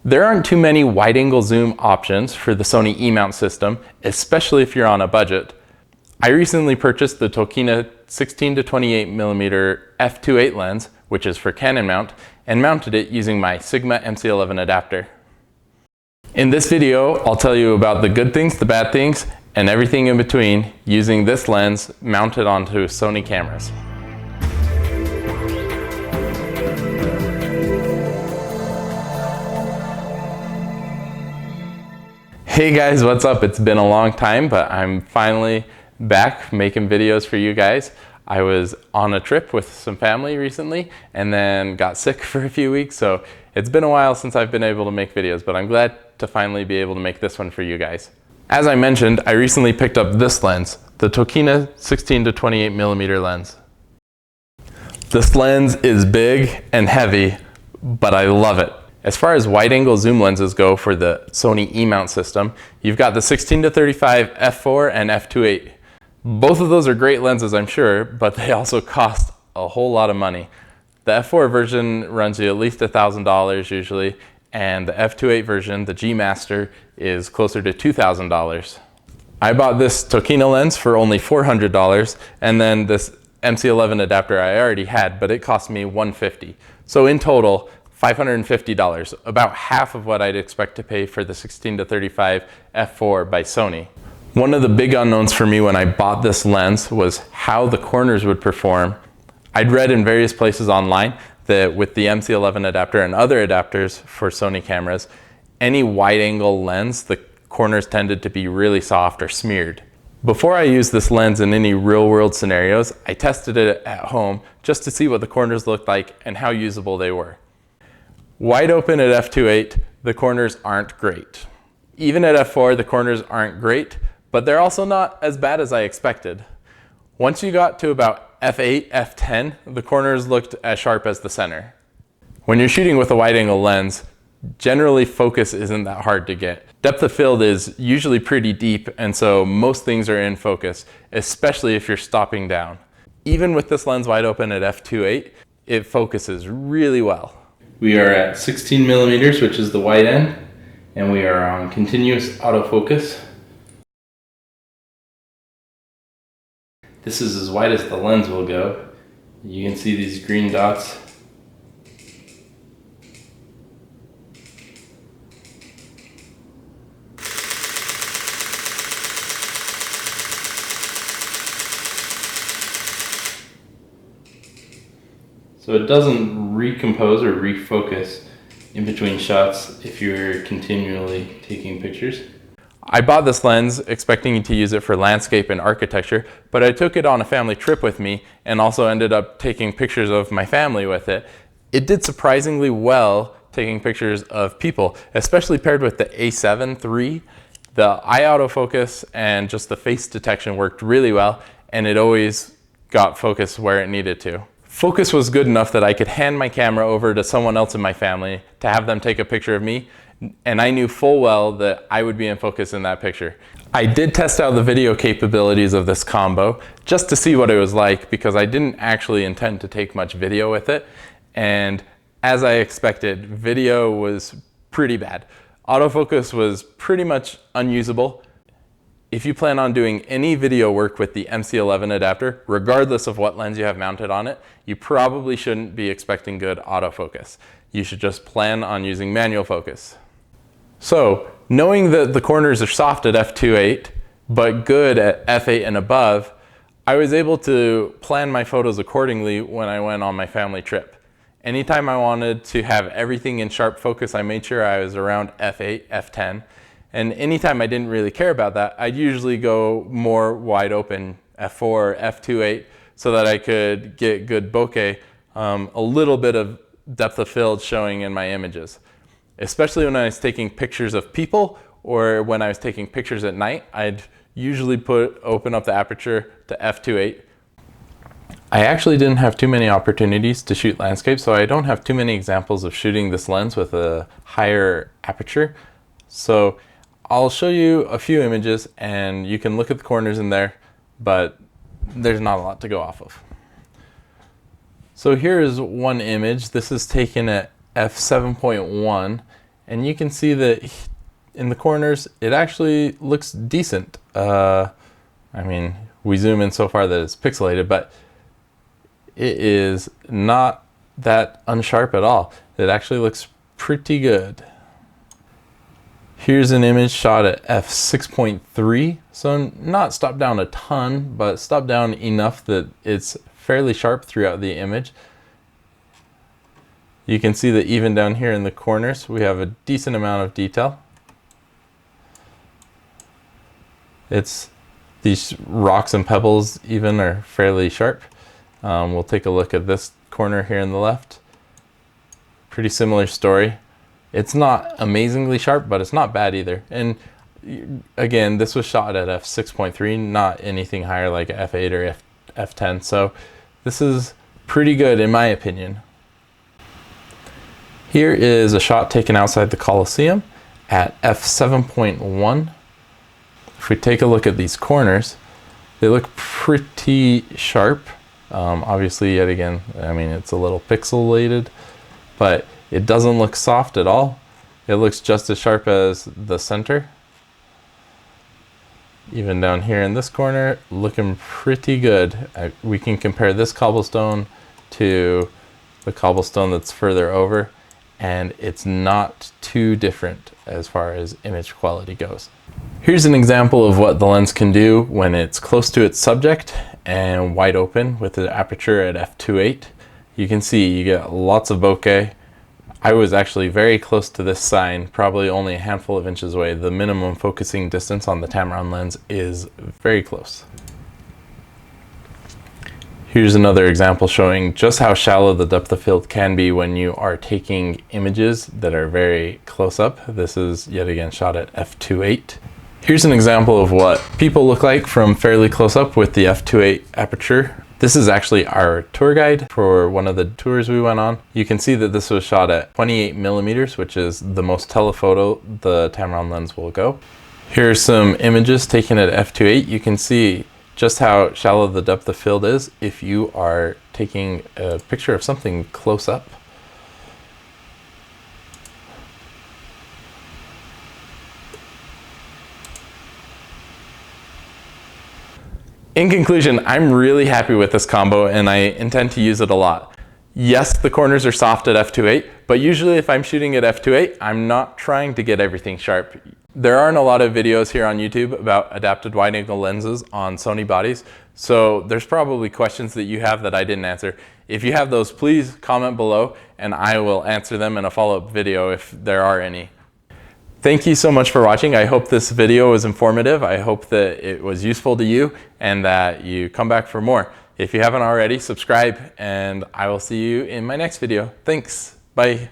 There aren't too many wide-angle zoom options for the Sony E-mount system, especially if you're on a budget. I recently purchased the Tokina 16 to 28mm f2.8 lens, which is for Canon mount, and mounted it using my Sigma MC11 adapter. In this video, I'll tell you about the good things, the bad things, and everything in between using this lens mounted onto Sony cameras. Hey guys, what's up? It's been a long time, but I'm finally back making videos for you guys. I was on a trip with some family recently and then got sick for a few weeks, so it's been a while since I've been able to make videos, but I'm glad to finally be able to make this one for you guys. As I mentioned, I recently picked up this lens, the Tokina 16 to 28mm lens. This lens is big and heavy, but I love it. As far as wide-angle zoom lenses go for the Sony E-mount system, you've got the 16 to 35 f4 and f2.8. Both of those are great lenses, I'm sure, but they also cost a whole lot of money. The f4 version runs you at least $1,000 usually, and the f2.8 version, the G Master, is closer to $2,000. I bought this Tokina lens for only $400, and then this MC11 adapter I already had, but it cost me $150. So in total, $550, about half of what I'd expect to pay for the 16 to 35 f4 by Sony. One of the big unknowns for me when I bought this lens was how the corners would perform. I'd read in various places online that with the MC11 adapter and other adapters for Sony cameras, any wide-angle lens, the corners tended to be really soft or smeared. Before I used this lens in any real-world scenarios, I tested it at home just to see what the corners looked like and how usable they were. Wide open at f2.8, the corners aren't great. Even at f4, the corners aren't great, but they're also not as bad as I expected. Once you got to about f8, f10, the corners looked as sharp as the center. When you're shooting with a wide-angle lens, generally focus isn't that hard to get. Depth of field is usually pretty deep, and so most things are in focus, especially if you're stopping down. Even with this lens wide open at f2.8, it focuses really well. We are at 16 millimeters, which is the wide end, and we are on continuous autofocus. This is as wide as the lens will go. You can see these green dots. So it doesn't recompose or refocus in between shots if you're continually taking pictures. I bought this lens expecting to use it for landscape and architecture, but I took it on a family trip with me and also ended up taking pictures of my family with it. It did surprisingly well taking pictures of people, especially paired with the A7 III. The eye autofocus and just the face detection worked really well, and it always got focus where it needed to. Focus was good enough that I could hand my camera over to someone else in my family to have them take a picture of me, and I knew full well that I would be in focus in that picture. I did test out the video capabilities of this combo just to see what it was like, because I didn't actually intend to take much video with it, and as I expected, video was pretty bad. Autofocus was pretty much unusable. If you plan on doing any video work with the MC11 adapter, regardless of what lens you have mounted on it, you probably shouldn't be expecting good autofocus. You should just plan on using manual focus. So, knowing that the corners are soft at f2.8, but good at f8 and above, I was able to plan my photos accordingly when I went on my family trip. Anytime I wanted to have everything in sharp focus, I made sure I was around f8, f10. And anytime I didn't really care about that, I'd usually go more wide open, f4, f2.8, so that I could get good bokeh, a little bit of depth of field showing in my images. Especially when I was taking pictures of people or when I was taking pictures at night, I'd usually open up the aperture to f2.8. I actually didn't have too many opportunities to shoot landscape, so I don't have too many examples of shooting this lens with a higher aperture. So I'll show you a few images and you can look at the corners in there, but there's not a lot to go off of. So here's one image. This is taken at f7.1 and you can see that in the corners it actually looks decent. I mean, we zoom in so far that it's pixelated, but it is not that unsharp at all. It actually looks pretty good. Here's an image shot at f6.3, so not stopped down a ton, but stopped down enough that it's fairly sharp throughout the image. You can see that even down here in the corners we have a decent amount of detail. These rocks and pebbles even are fairly sharp. We'll take a look at this corner here in the left. Pretty similar story. It's not amazingly sharp, but it's not bad either. And again, this was shot at f6.3, not anything higher like f8 or f10. So this is pretty good in my opinion. Here is a shot taken outside the Colosseum at f7.1. If we take a look at these corners, they look pretty sharp. Obviously, yet again, I mean, it's a little pixelated, but it doesn't look soft at all. It looks just as sharp as the center. Even down here in this corner, looking pretty good. We can compare this cobblestone to the cobblestone that's further over, and it's not too different as far as image quality goes. Here's an example of what the lens can do when it's close to its subject and wide open with the aperture at f2.8. You can see you get lots of bokeh. I was actually very close to this sign, probably only a handful of inches away. The minimum focusing distance on the Tamron lens is very close. Here's another example showing just how shallow the depth of field can be when you are taking images that are very close up. This is yet again shot at f2.8. Here's an example of what people look like from fairly close up with the f2.8 aperture. This is actually our tour guide for one of the tours we went on. You can see that this was shot at 28 millimeters, which is the most telephoto the Tamron lens will go. Here are some images taken at f2.8. You can see just how shallow the depth of field is if you are taking a picture of something close up. In conclusion, I'm really happy with this combo and I intend to use it a lot. Yes, the corners are soft at f2.8, but usually if I'm shooting at f2.8, I'm not trying to get everything sharp. There aren't a lot of videos here on YouTube about adapted wide-angle lenses on Sony bodies, so there's probably questions that you have that I didn't answer. If you have those, please comment below and I will answer them in a follow-up video if there are any. Thank you so much for watching. I hope this video was informative. I hope that it was useful to you and that you come back for more. If you haven't already, subscribe and I will see you in my next video. Thanks. Bye.